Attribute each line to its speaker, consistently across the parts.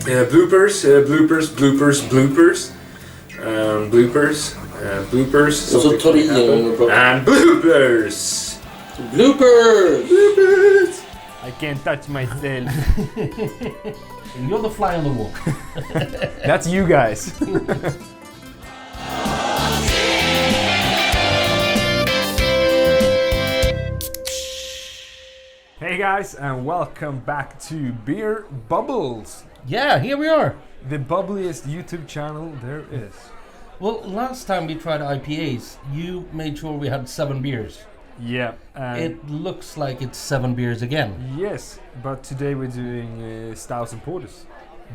Speaker 1: Bloopers, bloopers.
Speaker 2: Och så tar du igen och
Speaker 1: and bloopers!
Speaker 2: Bloopers!
Speaker 1: I can't touch myself.
Speaker 3: You're the fly on the wall.
Speaker 1: That's you guys. Hey guys, and welcome back to Beer Bubbles,
Speaker 3: Yeah, here we are.
Speaker 1: the bubbliest YouTube channel there is.
Speaker 3: Well, last time we tried IPAs, you made sure we had 7 beers.
Speaker 1: Yeah, and
Speaker 3: It looks like it's 7 beers again.
Speaker 1: yes, but today we're doing Stouts and Porters.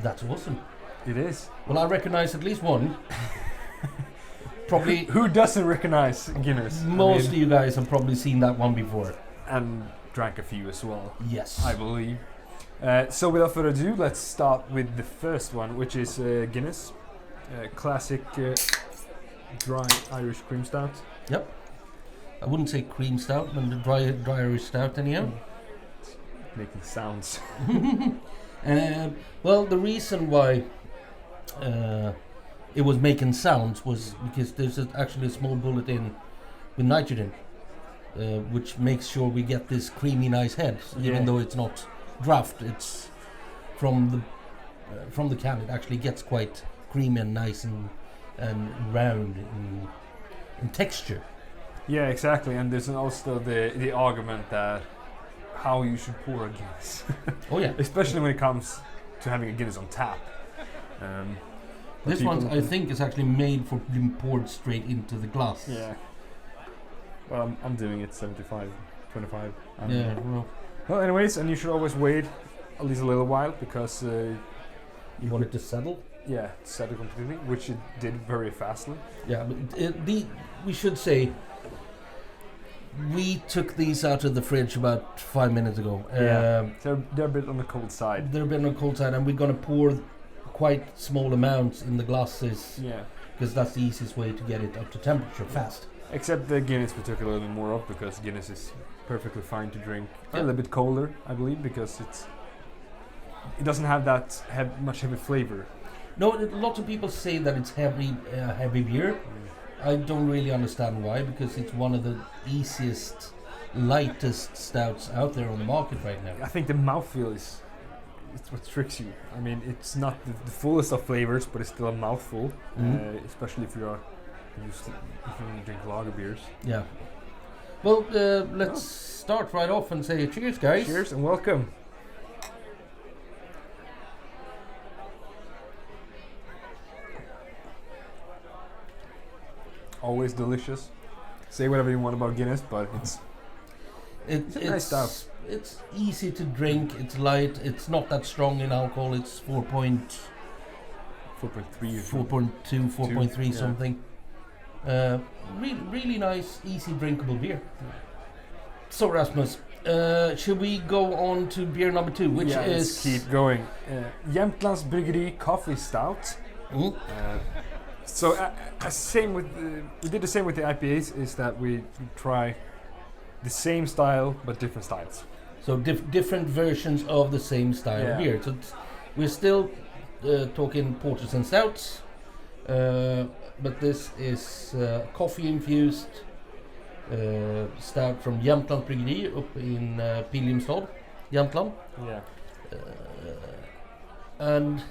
Speaker 3: That's awesome.
Speaker 1: It is.
Speaker 3: Well, I recognize at least one. Probably
Speaker 1: Who doesn't recognize Guinness?
Speaker 3: most of you guys have probably seen that one before.
Speaker 1: And drank a few as well,
Speaker 3: Yes.
Speaker 1: I believe. So without further ado, let's start with the first one, which is Guinness, classic dry Irish cream stout.
Speaker 3: Yep. I wouldn't say cream stout, but the dry Irish stout anyhow.
Speaker 1: Making sounds.
Speaker 3: Well, the reason why it was making sounds was because there's actually a small bullet in with nitrogen, which makes sure we get this creamy, nice head, even though it's not draft. It's from the can. It actually gets quite creamy and nice and round in texture.
Speaker 1: Yeah, exactly. And there's also the argument that how you should pour a Guinness,
Speaker 3: Oh yeah.
Speaker 1: especially when it comes to having a Guinness on tap.
Speaker 3: This
Speaker 1: people
Speaker 3: one I think is actually made for being poured straight into the glass.
Speaker 1: Yeah. Well, I'm doing it 75, 25.
Speaker 3: Yeah. Well,
Speaker 1: Well, anyways, and you should always wait at least a little while because
Speaker 3: you want it to settle.
Speaker 1: yeah, settle completely, which it did very fastly.
Speaker 3: Yeah, but we should say we took these out of the fridge about 5 minutes ago.
Speaker 1: They're a bit on the cold side.
Speaker 3: They've been on the cold side, and we're gonna pour quite small amounts in the glasses
Speaker 1: Yeah.
Speaker 3: because that's the easiest way to get it up to temperature fast.
Speaker 1: Except the Guinness we took a little bit more of because Guinness is perfectly fine to drink a
Speaker 3: Yeah.
Speaker 1: little bit colder, I believe, because it doesn't have that much heavy flavor.
Speaker 3: No, lots of people say that it's heavy beer. I don't really understand why, because it's one of the easiest, lightest stouts out there on the market right now.
Speaker 1: I think the mouthfeel is it's what tricks you. I mean, it's not the fullest of flavors, but it's still a mouthful, especially if you're used to, if you want to drink lager beers.
Speaker 3: Yeah. Well, let's start right off and say cheers, guys.
Speaker 1: Cheers and welcome. Always delicious. Say whatever you want about Guinness, but it's
Speaker 3: It's
Speaker 1: nice stout.
Speaker 3: It's easy to drink. It's light. It's not that strong in alcohol. It's 4.3,
Speaker 1: 4.3.
Speaker 3: 4.2, 4.3
Speaker 1: yeah.
Speaker 3: something. Really nice, easy drinkable beer. So Rasmus, should we go on to beer number 2, which
Speaker 1: yeah,
Speaker 3: is
Speaker 1: let's keep going. Jämtlands Bryggeri Coffee Stout.
Speaker 3: Mm.
Speaker 1: So same with we did the same with the IPAs. Is that we try the same style but different styles.
Speaker 3: So different versions of the same style of beer. So we're still talking porters and stouts, but this is coffee infused stout from Jämtlands Bryggeri up in Pilgrimstad, Jämtland.
Speaker 1: Yeah.
Speaker 3: And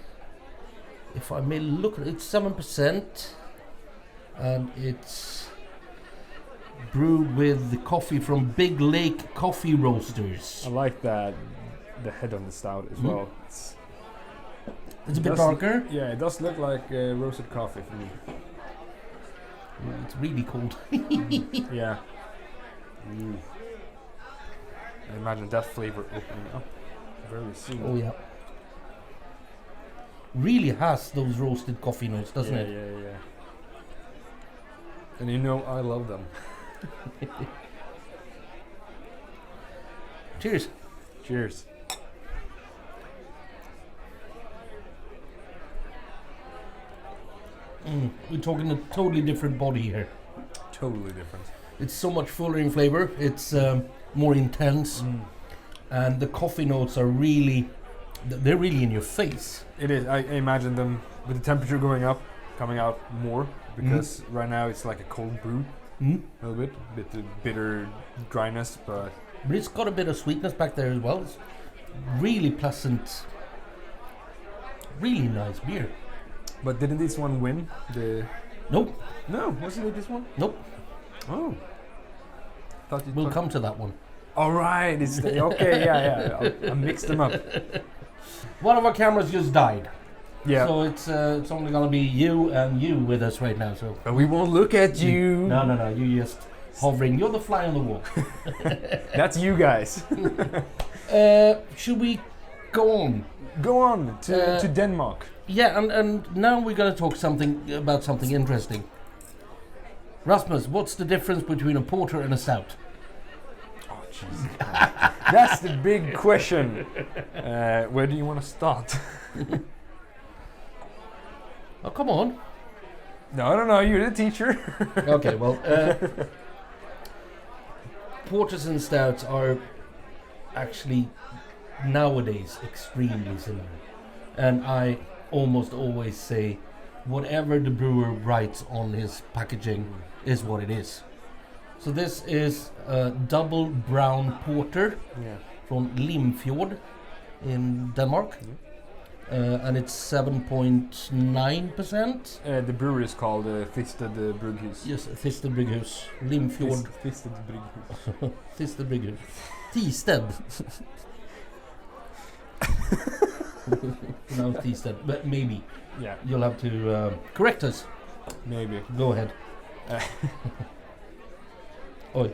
Speaker 3: if I may look at it, it's 7%, and it's brewed with the coffee from Big Lake Coffee Roasters.
Speaker 1: I like that the head on the stout as well.
Speaker 3: It's a bit darker.
Speaker 1: Yeah, it does look like roasted coffee for me.
Speaker 3: It's really cold.
Speaker 1: Yeah. I imagine that flavor opening up very soon.
Speaker 3: Oh yeah. Really has those roasted coffee notes, doesn't it?
Speaker 1: Yeah. And you know I love them.
Speaker 3: Cheers.
Speaker 1: Cheers.
Speaker 3: We're talking a totally different body here.
Speaker 1: Totally different.
Speaker 3: It's so much fuller in flavor. It's more intense, and the coffee notes are really they're really in your face.
Speaker 1: It is. I imagine them with the temperature going up, coming out more because right now it's like a cold brew, a little bit bitter dryness, but
Speaker 3: it's got a bit of sweetness back there as well. It's really pleasant, really nice beer.
Speaker 1: But didn't this one win?
Speaker 3: Nope.
Speaker 1: No, wasn't it this one?
Speaker 3: Nope.
Speaker 1: Oh.
Speaker 3: We'll come to that one.
Speaker 1: All right. It's okay. Yeah. I mixed them up.
Speaker 3: One of our cameras just died.
Speaker 1: Yeah.
Speaker 3: So it's only gonna be you and you with us right now. So.
Speaker 1: But we won't look at you.
Speaker 3: No. You just hovering. You're the fly on the wall.
Speaker 1: That's you guys.
Speaker 3: Should we go on?
Speaker 1: Go on to Denmark.
Speaker 3: Yeah, and now we're gonna talk about something interesting. Rasmus, what's the difference between a porter and a stout?
Speaker 1: Oh, jeez. That's the big question. Where do you want to start?
Speaker 3: Oh, come on.
Speaker 1: No. You're the teacher.
Speaker 3: Okay, well, porters and stouts are actually nowadays extremely similar. And I almost always say whatever the brewer writes on his packaging is what it is. So this is a double brown porter from Limfjord in Denmark. And it's 7.9%.
Speaker 1: The brewery is called Thisted Brygghus.
Speaker 3: Yes, Thisted Brygghus. Limfjord.
Speaker 1: Thisted Brygghus.
Speaker 3: Thisted Brygghus. Thisted. No, Thisted, but maybe.
Speaker 1: Yeah.
Speaker 3: You'll have to correct us.
Speaker 1: Maybe.
Speaker 3: Go ahead. Oh.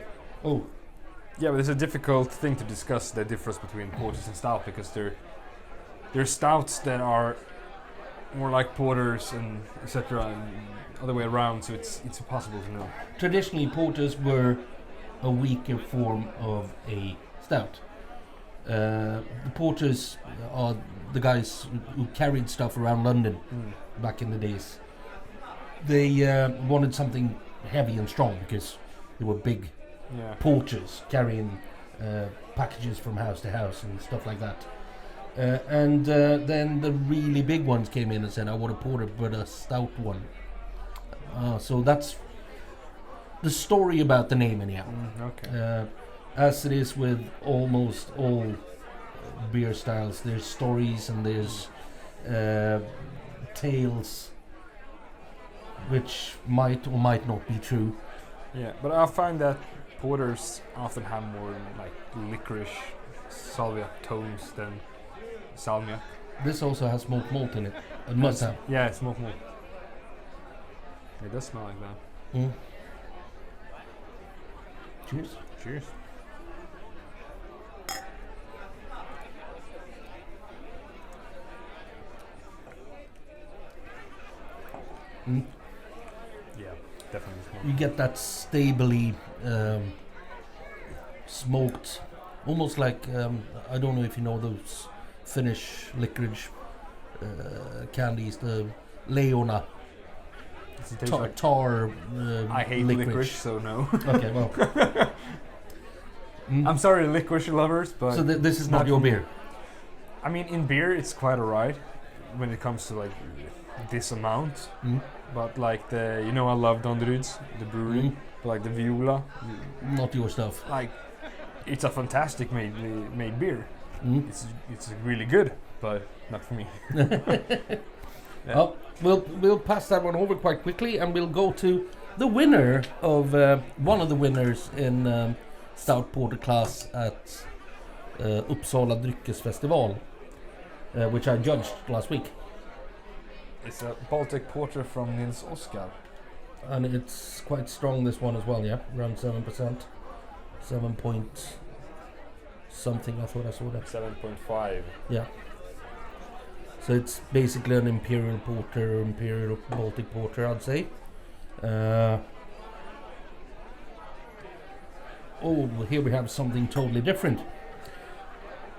Speaker 1: Yeah, but it's a difficult thing to discuss the difference between porters and stout because they're stouts that are more like porters and etc. and other way around, so it's impossible to know.
Speaker 3: Traditionally, porters were a weaker form of a stout. The porters are the guys who carried stuff around London back in the days. They wanted something heavy and strong because they were big porters carrying packages from house to house and stuff like that. And then the really big ones came in and said, I want a porter but a stout one. So that's the story about the name anyhow.
Speaker 1: Okay.
Speaker 3: As it is with almost all beer styles, there's stories and there's tales which might or might not be true.
Speaker 1: Yeah, but I find that porters often have more like licorice, salvia tones than salmiak.
Speaker 3: This also has smoked malt in it. It must have.
Speaker 1: Yeah, it's smoked malt. It does smell like that.
Speaker 3: Cheers.
Speaker 1: Cheers. Yeah, definitely smoked.
Speaker 3: You get that stably smoked, almost like I don't know if you know those Finnish licorice candies, the Leona tar.
Speaker 1: I hate licorice, so no.
Speaker 3: Okay, well.
Speaker 1: I'm sorry, licorice lovers, but
Speaker 3: so this is not your beer.
Speaker 1: I mean, in beer, it's quite alright when it comes to like this amount. But like I love Donderyds, the brewery, but like the Viola.
Speaker 3: Not your stuff.
Speaker 1: Like, it's a fantastic made beer. It's really good, but not for me.
Speaker 3: Well, we'll pass that one over quite quickly, and we'll go to the winner of one of the winners in Stout Porter class at Uppsala Dryckesfestival, which I judged last week.
Speaker 1: It's a Baltic Porter from Nils Oskar.
Speaker 3: And it's quite strong, this one as well, yeah? Around 7%. 7 point something, I thought I saw that.
Speaker 1: 7.5.
Speaker 3: Yeah. So it's basically an Imperial Porter, Imperial Baltic Porter, I'd say. Here we have something totally different.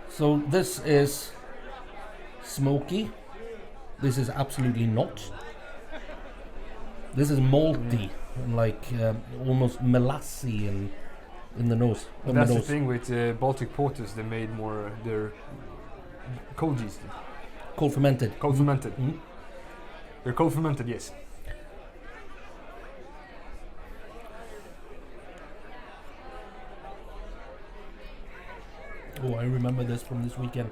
Speaker 3: So this is smoky. This is absolutely not. This is malty and like almost molassy in the nose.
Speaker 1: Well, that's the thing with Baltic Porters. They made more. They're Cold yeast.
Speaker 3: Cold fermented.
Speaker 1: Cold fermented.
Speaker 3: Mm.
Speaker 1: They're cold fermented, yes.
Speaker 3: Oh, I remember this from this weekend.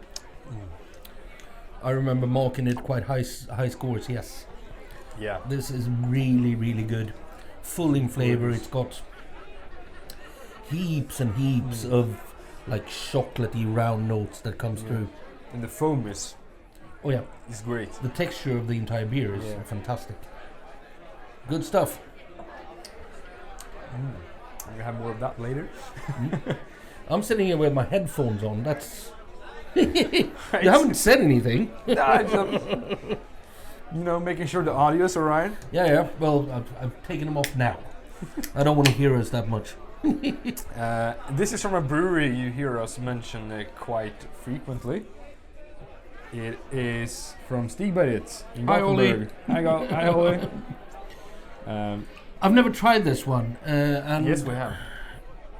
Speaker 3: I remember marking it quite high scores. Yes,
Speaker 1: Yeah.
Speaker 3: this is really really good. Full in flavor. It's got heaps and heaps of like chocolatey round notes that comes through.
Speaker 1: And the foam is
Speaker 3: Oh yeah,
Speaker 1: great.
Speaker 3: the texture of the entire beer is fantastic. Good stuff.
Speaker 1: I'm gonna have more of that later.
Speaker 3: I'm sitting here with my headphones on. That's you haven't said anything.
Speaker 1: Nah, making sure the audio's alright.
Speaker 3: Yeah. Well, I've taken them off now. I don't want to hear us that much.
Speaker 1: This is from a brewery you hear us mention quite frequently. It is from Stigberget in
Speaker 3: Hi, Oli.
Speaker 1: Gothenburg. Hi, Oli.
Speaker 3: I've never tried this one. And
Speaker 1: Yes, we have.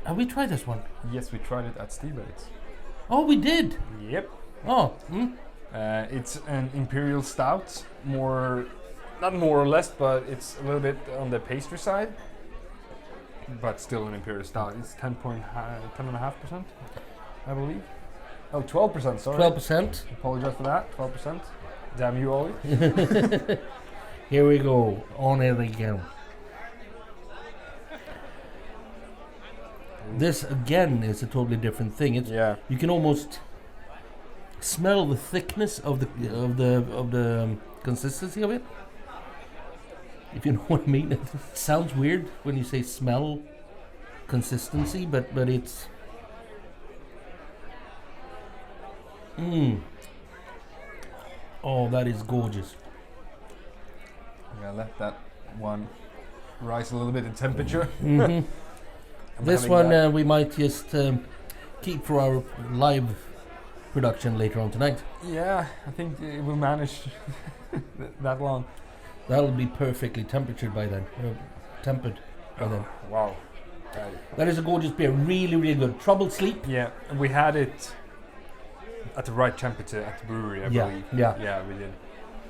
Speaker 3: Have we tried this one?
Speaker 1: Yes, we tried it at Stigberget.
Speaker 3: Oh, we did.
Speaker 1: Yep.
Speaker 3: Oh.
Speaker 1: It's an imperial stout, not more or less, but it's a little bit on the pastry side, but still an imperial stout. It's 10.5%, I believe. Oh, 12%, sorry.
Speaker 3: 12%.
Speaker 1: Apologize for that, 12%. Damn you, Ollie.
Speaker 3: Here we go. On it again. This again is a totally different thing. It's you can almost smell the thickness of the consistency of it. If you know what I mean. It sounds weird when you say smell consistency, but it's Oh, that is gorgeous.
Speaker 1: I'm gonna let that one rise a little bit in temperature.
Speaker 3: This one we might just keep for our live production later on tonight.
Speaker 1: Yeah, I think it will manage that long.
Speaker 3: That'll be perfectly tempered by then. Tempered by then.
Speaker 1: Wow.
Speaker 3: That is a gorgeous beer. Really, really good. Troubled Sleep.
Speaker 1: Yeah, and we had it at the right temperature at the brewery, I believe. Yeah, we did.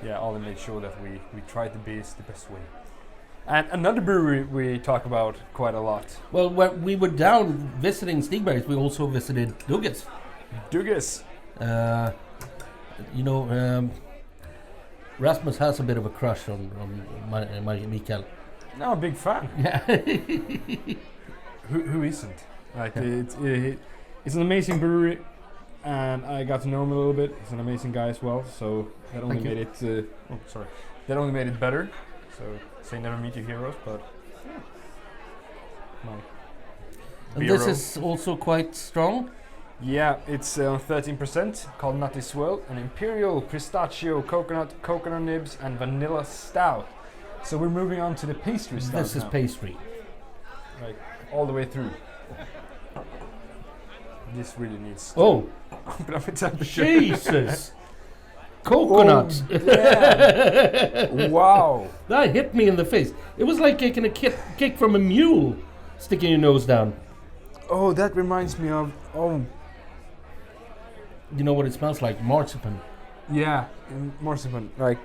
Speaker 1: Yeah, Ollie made sure that we tried the beers the best way. And another brewery we talk about quite a lot.
Speaker 3: Well, when we were down visiting Stigberget, we also visited Dugges.
Speaker 1: Dugges.
Speaker 3: Rasmus has a bit of a crush on my Mikael.
Speaker 1: No, a big fan.
Speaker 3: Yeah.
Speaker 1: Who isn't? Like it's an amazing brewery, and I got to know him a little bit. He's an amazing guy as well. So that only made it. That only made it better. So say never meet your heroes, but
Speaker 3: And this is also quite strong.
Speaker 1: Yeah, it's 13%, called Nutty Swirl, an imperial pistachio, coconut nibs, and vanilla stout. So we're moving on to the pastry stout.
Speaker 3: This is
Speaker 1: now.
Speaker 3: pastry.
Speaker 1: Like all the way through. This really needs to open up its temperature.
Speaker 3: Jesus! Coconut!
Speaker 1: Oh, yeah. Wow!
Speaker 3: That hit me in the face. It was like taking a kick from a mule, sticking your nose down.
Speaker 1: Oh, that reminds me of
Speaker 3: You know what it smells like? Marzipan.
Speaker 1: yeah, marzipan. Like,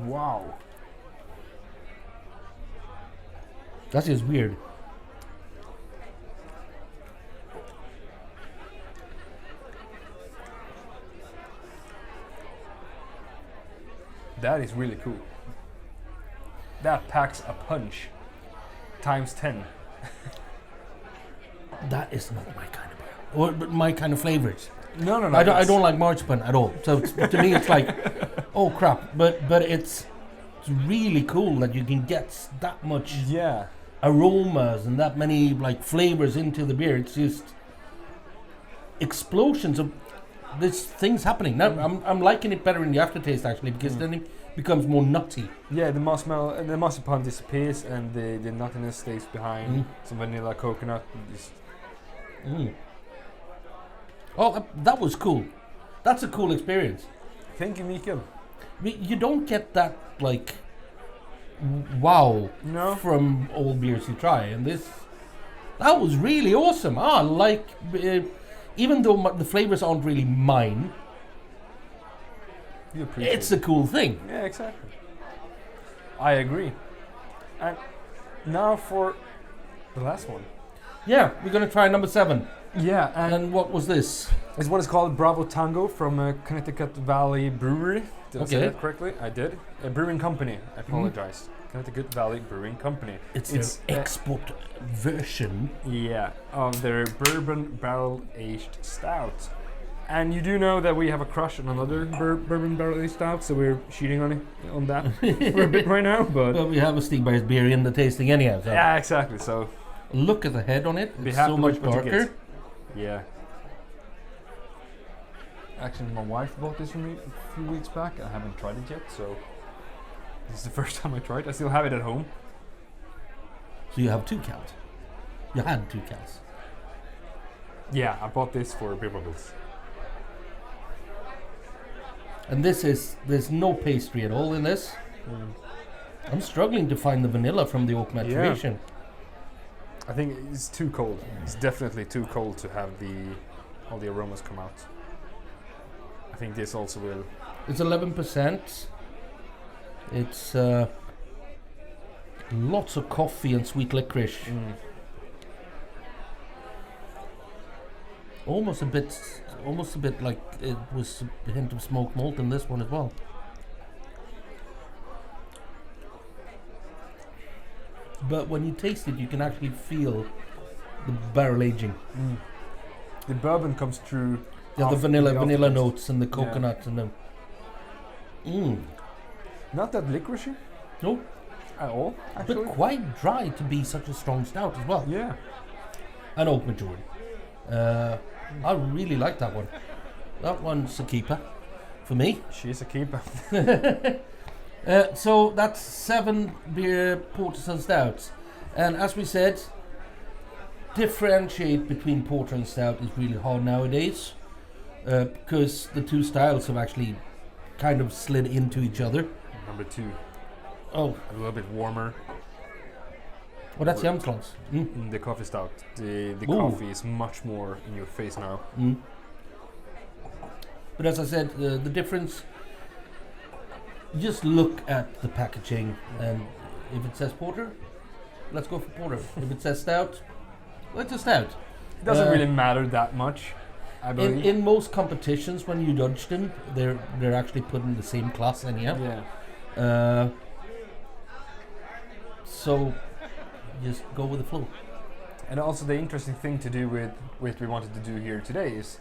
Speaker 1: wow.
Speaker 3: That's just weird.
Speaker 1: That is really cool. That packs a punch. Times 10.
Speaker 3: That is not my kind of beer. Or but my kind of flavors.
Speaker 1: No.
Speaker 3: I don't like marzipan at all. So to me it's like, oh crap. But it's really cool that you can get that much aromas and that many like flavors into the beer. It's just explosions of this things happening. Now I'm liking it better in the aftertaste actually, because then it becomes more nutty.
Speaker 1: Yeah, the marzipan disappears and the nuttiness stays behind. Some vanilla, coconut.
Speaker 3: Oh, that was cool. That's a cool experience.
Speaker 1: Thank you, Mikael.
Speaker 3: You don't get that like wow from all beers you try, and that was really awesome. even though the flavors aren't really mine,
Speaker 1: You appreciate
Speaker 3: it's a cool thing.
Speaker 1: Yeah, exactly. I agree. And now for the last one.
Speaker 3: Yeah, we're gonna try number 7.
Speaker 1: Yeah,
Speaker 3: And what was this?
Speaker 1: it's what is called Bravo Tango from Connecticut Valley Brewery. Did I say
Speaker 3: Okay.
Speaker 1: that correctly? I did. A brewing company. I apologize. Connecticut Valley Brewing Company.
Speaker 3: It's
Speaker 1: It's,
Speaker 3: export version.
Speaker 1: Yeah, of their bourbon barrel aged stout. And you do know that we have a crush on another bourbon barrel aged stout, so we're cheating on that for a bit right now. But
Speaker 3: But we have a Stigberg's beer in the tasting anyhow. So
Speaker 1: yeah, exactly. So
Speaker 3: look at the head on it.
Speaker 1: be
Speaker 3: It's
Speaker 1: happy
Speaker 3: so much
Speaker 1: with what you
Speaker 3: darker.
Speaker 1: get. Yeah. Actually, my wife bought this for me a few weeks back. I haven't tried it yet, so this is the first time I tried it. I still have it at home.
Speaker 3: So you have 2 cans. You had 2 cans.
Speaker 1: Yeah, I bought this for beer bubbles.
Speaker 3: And there's no pastry at all in this. I'm struggling to find the vanilla from the oak maturation.
Speaker 1: I think it's too cold. It's definitely too cold to have all the aromas come out. I think this also will.
Speaker 3: It's 11%. It's lots of coffee and sweet licorice. Almost a bit like it was a hint of smoked malt in this one as well. But when you taste it, you can actually feel the barrel aging.
Speaker 1: The bourbon comes through.
Speaker 3: Yeah, the
Speaker 1: after
Speaker 3: vanilla
Speaker 1: aftertaste.
Speaker 3: notes and the coconut and the.
Speaker 1: Not that licoricey
Speaker 3: No,
Speaker 1: at all, actually.
Speaker 3: but quite dry to be such a strong stout as well.
Speaker 1: Yeah.
Speaker 3: And oak majority. I really like that one. That one's a keeper for me.
Speaker 1: She's a keeper.
Speaker 3: So that's 7 beer porters and stouts, and as we said, differentiate between porter and stout is really hard nowadays because the 2 styles have actually kind of slid into each other.
Speaker 1: Number 2,
Speaker 3: Oh,
Speaker 1: a little bit warmer.
Speaker 3: well, that's Jämtlands.
Speaker 1: The coffee stout. The
Speaker 3: Ooh.
Speaker 1: coffee is much more in your face now.
Speaker 3: But as I said, the difference. Just look at the packaging, and if it says porter, let's go for porter. If it says stout, well, it's a stout.
Speaker 1: It doesn't really matter that much, I believe.
Speaker 3: In most competitions, when you judge them, they're actually put in the same class anyhow.
Speaker 1: Yeah.
Speaker 3: So just go with the flow.
Speaker 1: And also the interesting thing to do with what we wanted to do here today is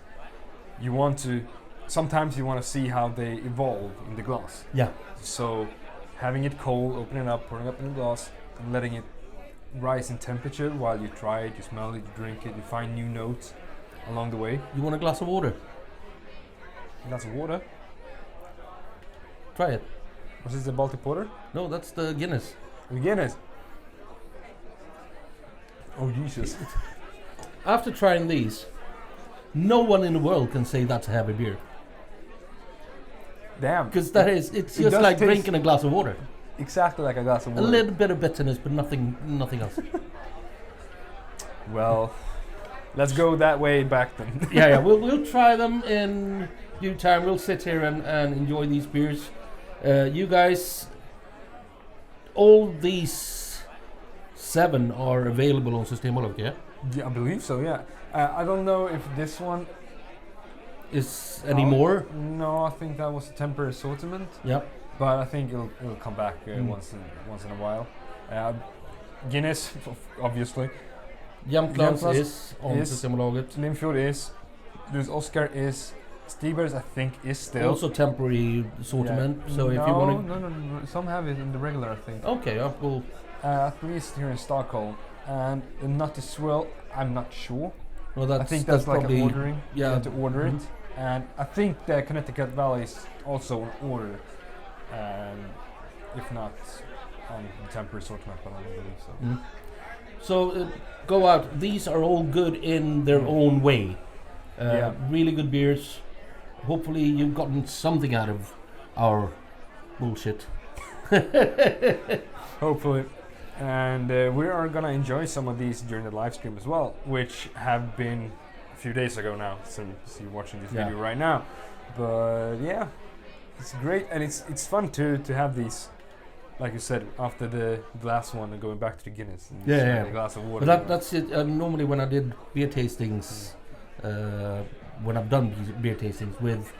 Speaker 1: sometimes you want to see how they evolve in the glass.
Speaker 3: Yeah.
Speaker 1: So having it cold, opening it up, pouring it up in the glass, and letting it rise in temperature while you try it, you smell it, you drink it, you find new notes along the way.
Speaker 3: You want a glass of water?
Speaker 1: A glass of water.
Speaker 3: Try it.
Speaker 1: Was this the Baltic Porter?
Speaker 3: No, that's the Guinness.
Speaker 1: The Guinness. Oh Jesus.
Speaker 3: After trying these, no one in the world can say that's a heavy beer.
Speaker 1: Damn.
Speaker 3: Because it's
Speaker 1: It
Speaker 3: just
Speaker 1: does
Speaker 3: like
Speaker 1: taste
Speaker 3: drinking a glass of water.
Speaker 1: Exactly like a glass of
Speaker 3: A
Speaker 1: water.
Speaker 3: little bit of bitterness, but nothing else.
Speaker 1: Well, let's go that way back then.
Speaker 3: yeah. We'll try them in due time. We'll sit here and enjoy these beers. You guys, all these 7 are available on Systembolaget. Yeah?
Speaker 1: Yeah, I believe so, yeah. I don't know if this one
Speaker 3: Is any more?
Speaker 1: No, I think that was a temporary assortment.
Speaker 3: Yeah.
Speaker 1: But I think it'll come back once in a while. Guinness, obviously.
Speaker 3: Jämtlands
Speaker 1: Jämtlands
Speaker 3: is on
Speaker 1: is-
Speaker 3: Systembolaget.
Speaker 1: Limfjord is. There's Oscar is. Stigberg's I think is still.
Speaker 3: Also temporary assortment.
Speaker 1: Yeah.
Speaker 3: So if you want to.
Speaker 1: No. Some have it in the regular, I think.
Speaker 3: Okay, yeah, well,
Speaker 1: At least here in Stockholm. And the Nutty Swirl, I'm not sure.
Speaker 3: well that's,
Speaker 1: I think that's like
Speaker 3: probably,
Speaker 1: an ordering.
Speaker 3: yeah.
Speaker 1: You have to order
Speaker 3: Mhm.
Speaker 1: it. And I think the Connecticut Valley is also on order. If not on the temporary assortment, but I don't believe so.
Speaker 3: So go out. These are all good in their own way.
Speaker 1: Yeah.
Speaker 3: Really good beers. Hopefully you've gotten something out of our bullshit.
Speaker 1: Hopefully. And we are gonna enjoy some of these during the live stream as well, which have been a few days ago now, since you're watching this video right now. But yeah, it's great, and it's fun to have these, like you said, after the last one and going back to the Guinness. And a glass of water.
Speaker 3: But that's it. Normally, when I did beer tastings, when I've done beer tastings with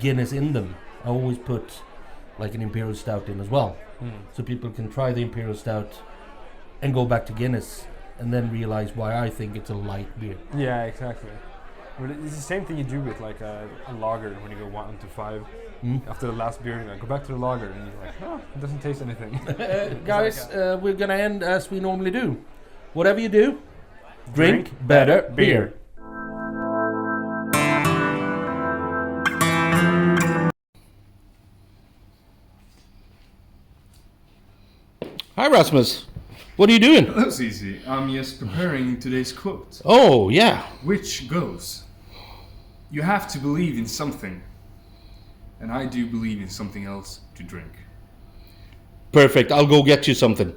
Speaker 3: Guinness in them, I always put like an Imperial Stout in as well, so people can try the Imperial Stout and go back to Guinness and then realize why I think it's a light beer.
Speaker 1: Yeah, exactly. But it's the same thing you do with like a lager when you go 1 to 5. After the last beer, you go back to the lager and you're like, oh, it doesn't taste anything.
Speaker 3: Guys, we're gonna end as we normally do. Whatever you do, drink better beer. Hi Rasmus, what are you doing?
Speaker 4: That's easy. I'm just preparing today's quote,
Speaker 3: Oh yeah.
Speaker 4: which goes, "You have to believe in something, and I do believe in something else to drink."
Speaker 3: Perfect, I'll go get you something.